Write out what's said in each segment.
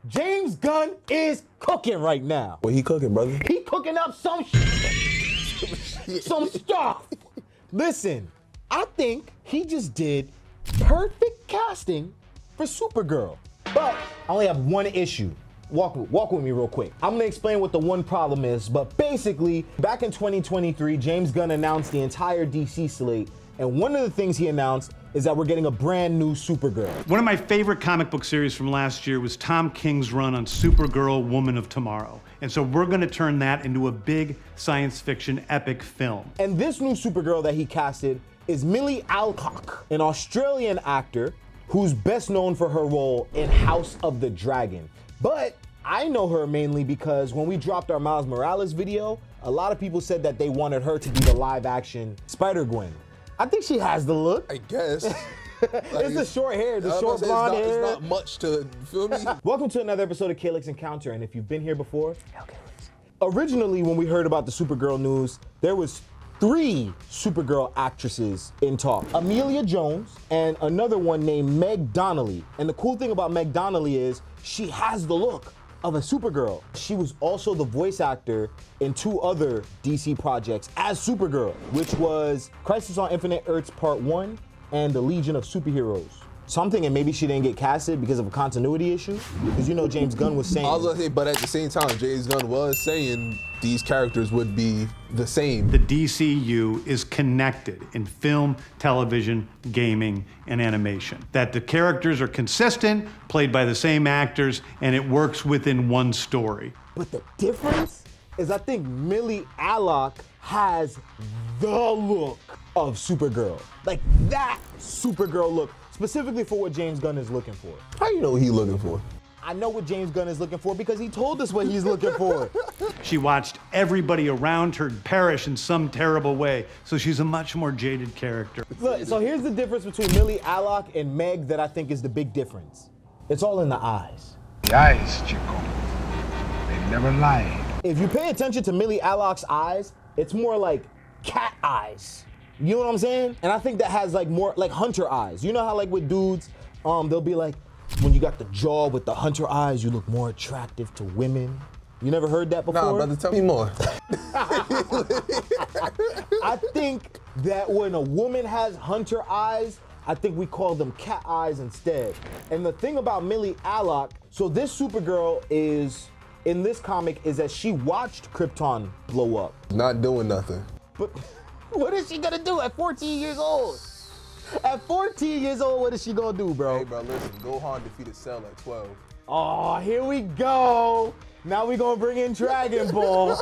James Gunn is cooking right now. What he cooking, brother? He cooking up some some stuff. Listen, I think he just did perfect casting for Supergirl. But I only have one issue. Walk with me real quick. I'm gonna explain what the one problem is, but basically, back in 2023, James Gunn announced the entire DC slate, and one of the things he announced is that we're getting a brand new Supergirl. One of my favorite comic book series from last year was Tom King's run on Supergirl, Woman of Tomorrow. And so we're gonna turn that into a big science fiction epic film. And this new Supergirl that he casted is Milly Alcock, an Australian actor who's best known for her role in House of the Dragon. But I know her mainly because when we dropped our Miles Morales video, a lot of people said that they wanted her to be the live action Spider-Gwen. I think she has the look. I guess. It's the short hair, the short blonde hair. It's not much to, feel me? Welcome to another episode of Kaylex Encounter, and if you've been here before, originally when we heard about the Supergirl news, there was 3 Supergirl actresses in talk. Amelia Jones and another one named Meg Donnelly. And the cool thing about Meg Donnelly is she has the look of a Supergirl. She was also the voice actor in 2 other DC projects as Supergirl, which was Crisis on Infinite Earths Part 1 and The Legion of Superheroes. So I'm thinking maybe she didn't get casted because of a continuity issue, because you know James Gunn was saying. I was gonna say, but at the same time, James Gunn was saying these characters would be the same. The DCU is connected in film, television, gaming, and animation. That the characters are consistent, played by the same actors, and it works within one story. But the difference is I think Milly Alcock has the look of Supergirl. Like that Supergirl look, specifically for what James Gunn is looking for. How you know what he looking for? I know what James Gunn is looking for because he told us what he's looking for. She watched everybody around her perish in some terrible way, so she's a much more jaded character. Look, so here's the difference between Milly Alcock and Meg that I think is the big difference. It's all in the eyes. The eyes, Chico. They never lied. If you pay attention to Milly Alcock's eyes, it's more like cat eyes. You know what I'm saying? And I think that has like more like hunter eyes. You know how like with dudes, they'll be like, when you got the jaw with the hunter eyes, you look more attractive to women. You never heard that before? Nah, brother, tell me more. I think that when a woman has hunter eyes, I think we call them cat eyes instead. And the thing about Milly Alcock, so this Supergirl is, in this comic, is that she watched Krypton blow up. Not doing nothing. But what is she gonna do at 14 years old? At 14 years old, what is she gonna do, bro? Hey, bro, listen, Gohan defeated Cell at 12. Oh, here we go. Now we gonna bring in Dragon Ball.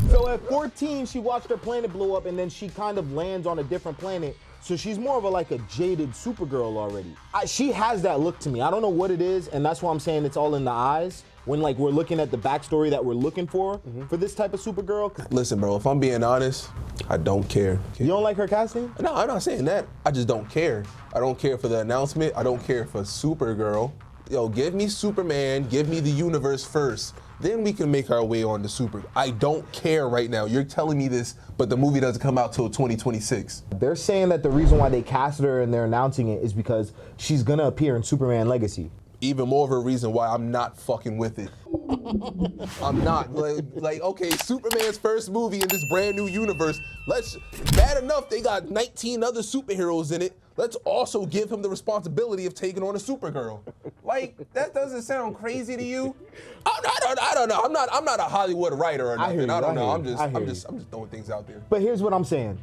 So at 14, she watched her planet blow up and then she kind of lands on a different planet. So she's more of a jaded Supergirl already. She has that look to me. I don't know what it is, and that's why I'm saying it's all in the eyes. When we're looking at the backstory that we're looking for this type of Supergirl. Listen, bro, if I'm being honest, I don't care. You don't like her casting? No, I'm not saying that. I just don't care. I don't care for the announcement. I don't care for Supergirl. Yo, give me Superman, give me the universe first. Then we can make our way on to Super. I don't care right now. You're telling me this, but the movie doesn't come out till 2026. They're saying that the reason why they casted her and they're announcing it is because she's gonna appear in Superman Legacy. Even more of a reason why I'm not fucking with it. I'm not. Okay, Superman's first movie in this brand new universe. Bad enough they got 19 other superheroes in it. Let's also give him the responsibility of taking on a Supergirl. That doesn't sound crazy to you? I don't know. I'm not a Hollywood writer or nothing. I don't know. I'm just throwing things out there. But here's what I'm saying.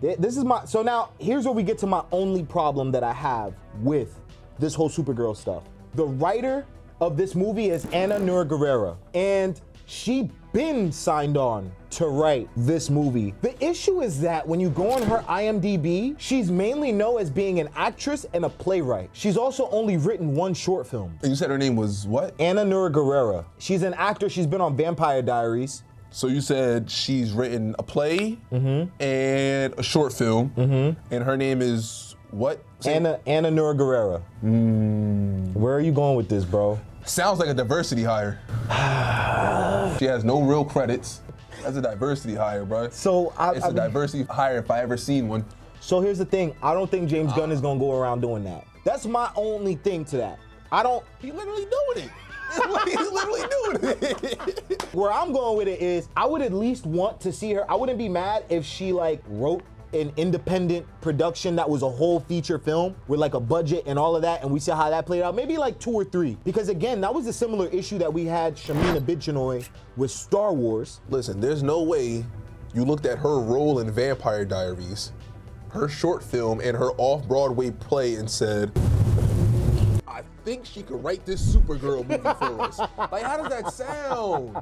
So now here's where we get to my only problem that I have with this whole Supergirl stuff. The writer of this movie is Anna Guerrera, and she been signed on to write this movie. The issue is that when you go on her IMDb, she's mainly known as being an actress and a playwright. She's also only written 1 short film. And you said her name was what? Anna Guerrera. She's an actor. She's been on Vampire Diaries. So you said she's written a play and a short film, and her name is what? Anna Guerrera. Where are you going with this, bro? Sounds like a diversity hire. She has no real credits. That's a diversity hire, bro. So it's a diversity hire if I ever seen one. So here's the thing. I don't think James Gunn is gonna go around doing that. That's my only thing to that. I don't. He literally doing it. He's literally doing it. Where I'm going with it is, I would at least want to see her. I wouldn't be mad if she like wrote an independent production that was a whole feature film with like a budget and all of that, and we see how that played out. Maybe like 2 or 3, because again, that was a similar issue that we had Shamina Bichenoy with Star Wars. Listen, there's no way you looked at her role in Vampire Diaries, her short film, and her off-Broadway play and said, I think she could write this Supergirl movie for us. Like, how does that sound?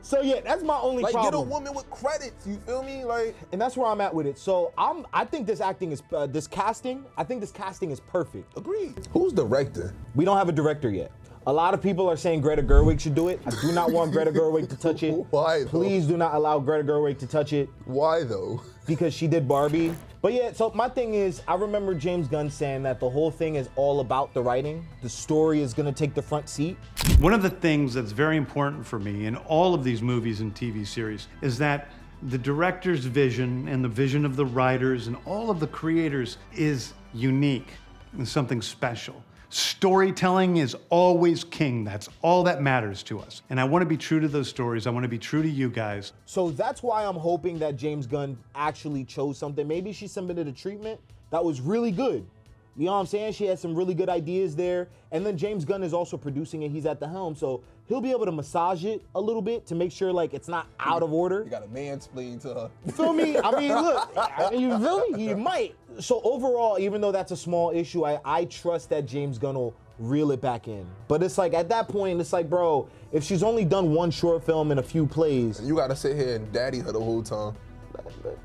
So yeah, that's my only Like, problem. get a woman with credits, you feel me? Like, And that's where I'm at with it. So I think this acting is, this casting is perfect. agreed. Who's directing? We don't have a director yet. A lot of people are saying Greta Gerwig should do it. I do not want Greta Gerwig to touch it. Why, though? Please do not allow Greta Gerwig to touch it, Why though? because she did Barbie. But yeah, so my thing is, I remember James Gunn saying that the whole thing is all about the writing. The story is gonna take the front seat. One of the things that's very important for me in all of these movies and TV series is that the director's vision and the vision of the writers and all of the creators is unique and something special. Storytelling is always king. That's all that matters to us. And I want to be true to those stories. I want to be true to you guys. So that's why I'm hoping that James Gunn actually chose something. Maybe she submitted a treatment that was really good. You know what I'm saying? She had some really good ideas there. And then James Gunn is also producing it. He's at the helm. So he'll be able to massage it a little bit to make sure like it's not out of order. You got a mansplain to her. You feel me? I mean, look, you feel me? He might. So overall, even though that's a small issue, I trust that James Gunn will reel it back in. But it's like, at that point, it's like, bro, if she's only done 1 short film and a few plays. You gotta sit here and daddy her the whole time.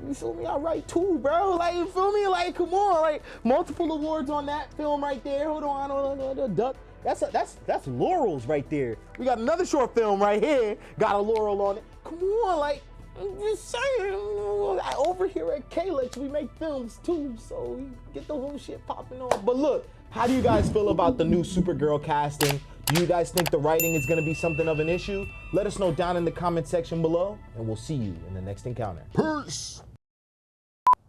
You feel me? I write 2, bro. Like, you feel me? Like, come on. Like, multiple awards on that film right there. Hold on, duck. That's laurels right there. We got another short film right here. Got a laurel on it. Come on, like, I'm just saying. Over here at Kaylex, we make films too, so we get the whole shit popping on. But look, how do you guys feel about the new Supergirl casting? Do you guys think the writing is gonna be something of an issue? Let us know down in the comment section below, and we'll see you in the next encounter. Peace.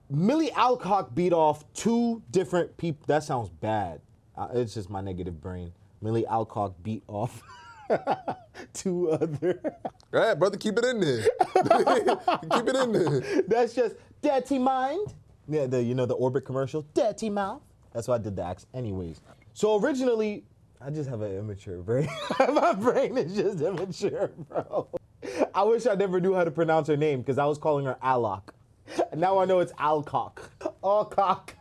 Milly Alcock beat off 2 different people. That sounds bad. It's just my negative brain. Milly Alcock beat off 2 other. All right, brother, keep it in there. Keep it in there. That's just dirty mind. Yeah, the Orbit commercial, dirty mouth. That's why I did the accent. Anyways, so originally, I just have an immature brain. My brain is just immature, bro. I wish I never knew how to pronounce her name because I was calling her Alcock. Now I know it's Alcock. Alcock.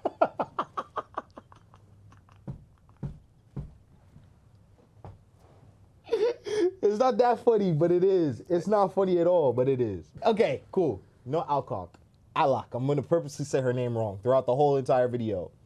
It's not that funny, but it is. It's not funny at all, but it is. Okay, cool. No Alcock. Alcock. I'm gonna purposely say her name wrong throughout the whole entire video.